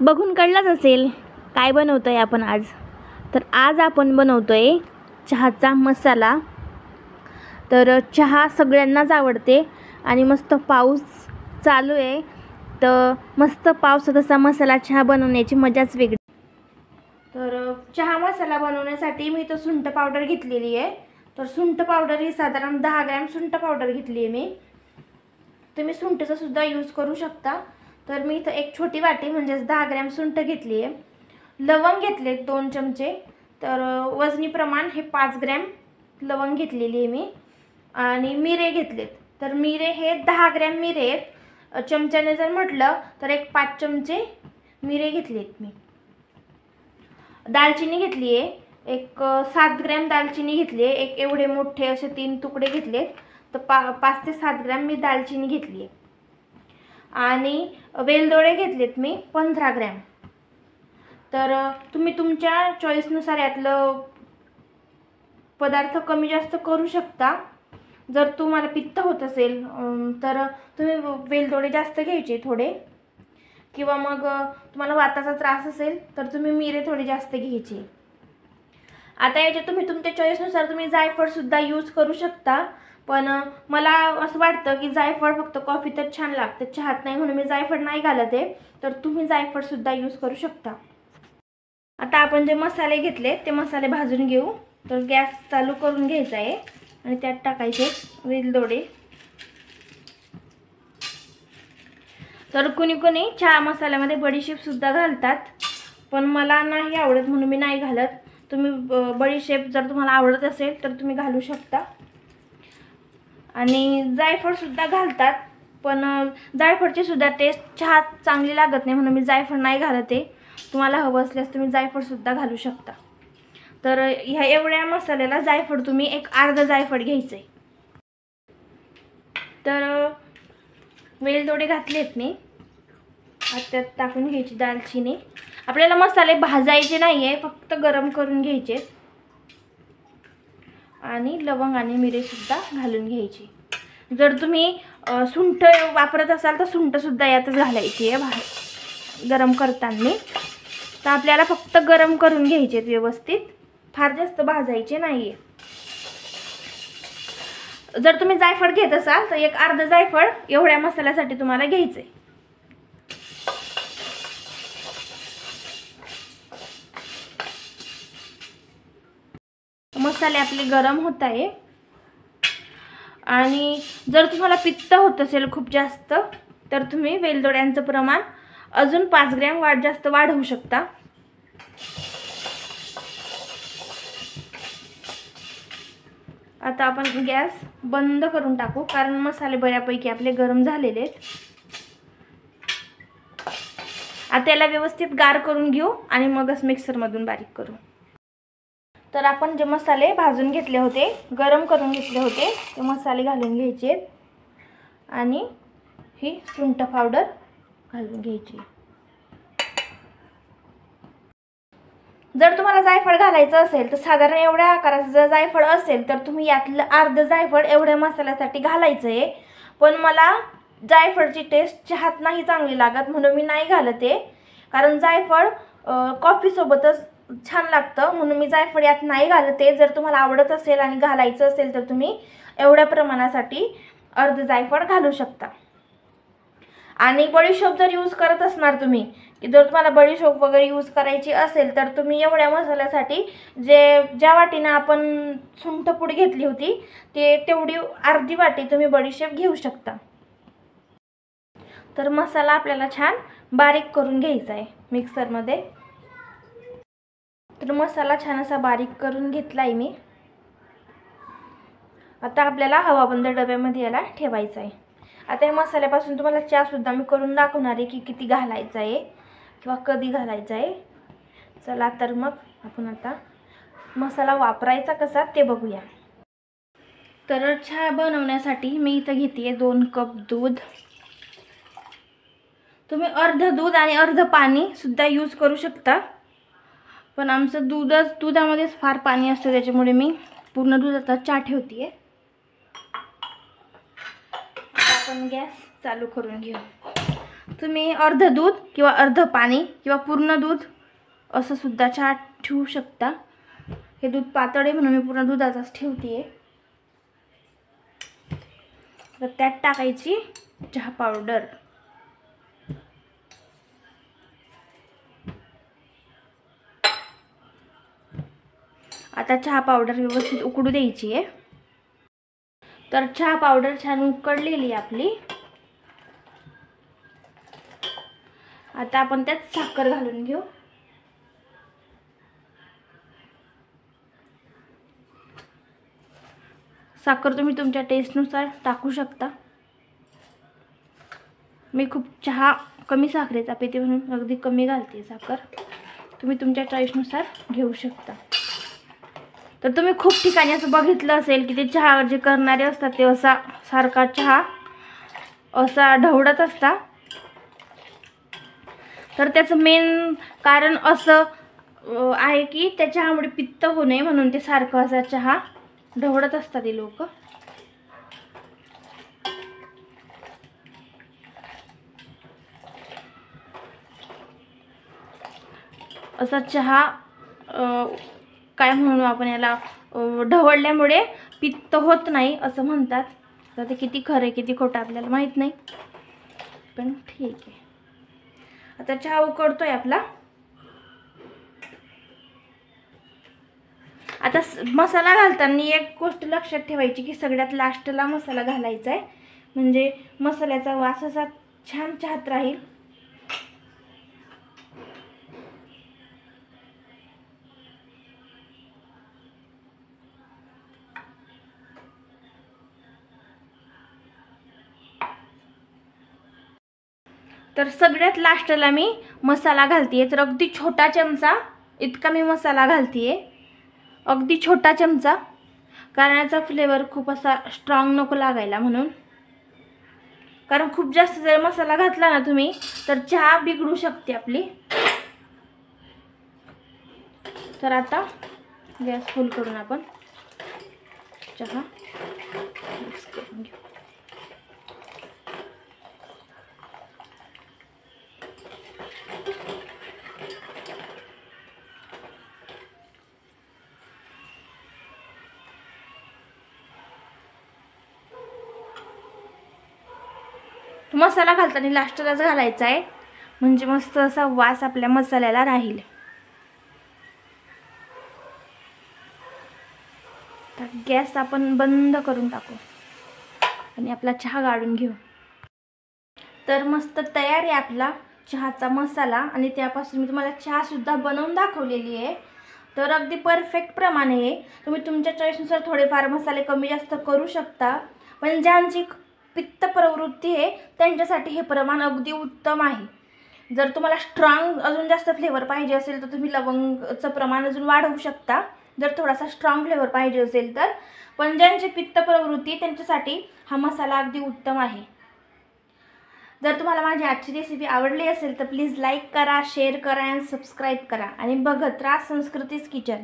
बघून कळलंच असेल काय बनवतोय आपण आज. तर आज आपण बनवतोय चहाचा मसाला. तर चहा सगळ्यांनाच आवडते आणि मस्त पाऊस चालू आहे, तर मस्त पावसात असा मसाला चहा बनवण्याची मजाच वेगळी. तर चहा मसाला बनवण्यासाठी मी इथं सुंठ पावडर घेतलेली आहे. तर सुंठ पावडर ही साधारण 10 ग्रॅम सुंठ पावडर घेतली आहे मी. तुम्ही सुंठचा सुद्धा यूज करू शकता. तर मी इथं एक छोटी वाटी म्हणजे 10 ग्रॅम सुंठ घेतली आहे. लवंग घेतले 2 चमचे. तर वजनी प्रमाण हे 5 ग्रॅम लवंग घेतलेली आहे मी. आणि मिरे घेतलेत. तर मिरे हे 10 ग्रॅम मिरे आहेत. चमच्याने जर म्हटलं तर एक 5 चमचे मिरे घेतलेत मी. दालचिनी घेतली आहे एक 7 ग्रॅम दालचिनी घेतली आहे. एक एवढे मोठे असे 3 तुकडे घेतलेत. तर 5 ते 7 ग्रॅम मी दालचिनी घेतली आहे. आणि वेलदोडे घेतलेत मी 15 ग्रॅम. तर तुम्ही तुमच्या चॉईसनुसार यातलं पदार्थ कमी जास्त करू शकता. जर तुम्हाला पित्त होत असेल तर तुम्ही वेलदोडे जास्त घ्यायचे थोडे, किंवा मग तुम्हाला वाताचा त्रास असेल तर तुम्ही मिरे थोडे जास्त घ्यायचे. आता याच्यात तुम्ही तुमच्या चॉईसनुसार तुम्ही जायफळ सुद्धा यूज करू शकता. पण मला असं वाटतं की जायफळ फक्त कॉफीतच छान लागतं, चहात नाही, म्हणून मी जायफळ नाही घालत आहे. तर तुम्ही जायफळ सुद्धा यूज करू शकता. आता आपण जे मसाले घेतले ते मसाले भाजून घेऊ. तर गॅस चालू करून घ्यायचा आहे आणि त्यात टाकायचे वेलदोडे. तर कुणी कुणी चहा मसाल्यामध्ये बडीशेप सुद्धा घालतात, पण मला नाही आवडत म्हणून मी नाही घालत. तुम्ही बडीशेप जर तुम्हाला आवडत असेल तर तुम्ही घालू शकता. आणि जायफळ सुद्धा घालतात, पण जायफळची सुद्धा टेस्ट चहात चांगली लागत नाही म्हणून मी जायफळ नाही घालत आहे. तुम्हाला हवं असल्यास तुम्ही जायफळ सुद्धा घालू शकता. तर ह्या एवढ्या मसाल्याला जायफळ तुम्ही एक अर्धा जायफळ घ्यायचं आहे. तर वेलदोडे घातलेत मी. त्यात टाकून घ्यायची दालचिनी. आपल्याला मसाले भाजायचे नाही आहे, फक्त गरम करून घ्यायचे. आणि लवंग आणि मिरे सुद्धा घालून घ्यायची. जर तुम्ही सुंठ वापरत असाल तर सुंठ सुद्धा यातच घालायची आहे गरम करताना. तर आपल्याला फक्त गरम करून घ्यायचे व्यवस्थित, फार जास्त भाजायचे नाही आहे. जर तुम्ही जायफळ घेत असाल तर एक अर्धा जायफळ एवढ्या मसाल्यासाठी तुम्हाला घ्यायचं आहे. मसाले आपले गरम होत आहे. आणि जर तुम्हाला पित्त होत असेल खूप जास्त तर तुम्ही वेलदोड्यांचं प्रमाण अजून 5 ग्रॅम जास्त वाढवू शकता. आता आपण गॅस बंद करून टाकू, कारण मसाले बऱ्यापैकी आपले गरम झालेले आहेत. आता याला व्यवस्थित गार करून घेऊ आणि मगच मिक्सरमधून बारीक करू. तर आपण जे मसाले भाजून घेतले होते, गरम करून घेतले होते, ते मसाले घालून घ्यायचे आणि ही सुंठ पावडर घालून घ्यायची. जर तुम्हाला जायफळ घालायचं असेल तर साधारण एवढ्या आकाराचं जर जायफळ असेल तर तुम्ही यातलं अर्ध जायफळ एवढ्या मसाल्यासाठी घालायचं आहे. पण मला जायफळची टेस्ट चहात नाही चांगली लागत म्हणून मी नाही घालत आहे. कारण जायफळ कॉफीसोबतच छान लागतं म्हणून मी जायफळ यात नाही घालत आहे. जर तुम्हाला आवडत असेल आणि घालायचं असेल तर तुम्ही एवढ्या प्रमाणासाठी अर्ध जायफळ घालू शकता. आणि बडीशोप जर यूज करत असणार तुम्ही, की जर तुम्हाला बडीशोप वगैरे यूज करायची असेल तर तुम्ही एवढ्या मसाल्यासाठी ज्या वाटीनं आपण सुंठपूड घेतली होती ते तेवढी अर्धी वाटी तुम्ही बडीशेप घेऊ शकता. तर मसाला आपल्याला छान बारीक करून घ्यायचा आहे मिक्सरमध्ये. तर मसाला छान असा बारीक करून घेतला आहे मी. आता आपल्याला हवाबंद डब्यामध्ये याला ठेवायचं आहे. आता या मसाल्यापासून तुम्हाला चहा सुद्धा मी करून दाखवणार आहे की किती घालायचा आहे किंवा कधी घालायचा आहे. चला तर मग आपण आता मसाला वापरायचा कसा ते बघूया. तर चहा बनवण्यासाठी मी इथं घेते 2 कप दूध. तुम्ही अर्ध दूध आणि अर्ध पाणी सुद्धा यूज करू शकता, पण आमचं दुधामध्येच फार पाणी असतं त्याच्यामुळे मी पूर्ण दुधाचा चहा ठेवते. आपण गॅस चालू करून घेऊ. तुम्ही अर्धं दूध किंवा अर्धं पाणी किंवा पूर्ण दूध असं सुद्धा चहा ठेवू शकता. हे दूध पातळ आहे म्हणून मी पूर्ण दुधाचाच ठेवते. तर त्यात टाकायची चहा पावडर. आता चहा पावडर व्यवस्थित उकळू द्यायची आहे. तर चहा पावडर छान उकळलेली आपली. आता आपण त्यात साखर घालून घेऊ. साखर तुम्ही तुमच्या टेस्टनुसार टाकू शकता. मी खूप चहा कमी साखरेचा पिते म्हणून अगदी कमी घालते साखर. तुम्ही तुमच्या चॉईसनुसार घेऊ शकता. तर तुम्ही खूप ठिकाणी असं बघितलं असेल की ते चहा जे करणारे असतात ते असा सारखा चहा असा ढवळत असता. तर त्याचं मेन कारण असं आहे की त्या चहामुळे पित्त होऊ नये म्हणून ते सारखं असा चहा ढवळत असतात ते लोक. असा चहा काय म्हणू आपण याला, ढवळल्यामुळे पित्त होत नाही असं म्हणतात. तर ते किती खरं आहे किती खोटं आपल्याला माहीत नाही, पण ठीक आहे. आता चहा उकळतोय आपला. आता मसाला घालताना एक गोष्ट लक्षात ठेवायची की सगळ्यात लास्टला मसाला घालायचा आहे, म्हणजे मसाल्याचा वास असा छान चहात राहील. तर सगळ्यात लास्टला मी मसाला घालते. तर अगदी छोटा चमचा इतका मी मसाला घालते, अगदी छोटा चमचा, कारण याचा फ्लेवर खूप असा स्ट्रॉंग नको लागायला म्हणून. कारण खूप जास्त जर मसाला घातला ना तुम्ही तर चहा बिघडू शकते आपली. तर आता गॅस फुल करून आपण चहा मिक्स करून घेऊ. मसाला घालताना लास्टलाच घालायचा आहे, म्हणजे मस्त असा वास आपल्या मसाल्याला राहील. तर गॅस आपण बंद करून टाकू आणि आपला चहा गाळून घेऊ. तर मस्त तयार आहे आपला चहाचा मसाला, आणि त्यापासून मी तुम्हाला चहासुद्धा बनवून दाखवलेली आहे. तर अगदी परफेक्ट प्रमाणे आहे. तुम्ही तुमच्या चॉईसनुसार थोडेफार मसाले कमी जास्त करू शकता, पण ज्यांची पित्त प्रवृत्ती आहे त्यांच्यासाठी हे प्रमाण अगदी उत्तम आहे. जर तुम्हाला स्ट्रॉंग अजून जास्त फ्लेवर पाहिजे असेल तर तुम्ही लवंगचं प्रमाण अजून वाढवू शकता, जर थोडासा स्ट्रॉंग फ्लेवर पाहिजे असेल तर. पण ज्यांची पित्त प्रवृत्ती त्यांच्यासाठी हा मसाला अगदी उत्तम आहे. जर तुम्हाला माझी आजची रेसिपी आवडली असेल तर प्लीज लाईक करा, शेअर करा आणि सबस्क्राईब करा, आणि बघत राहा संस्कृतीज किचन.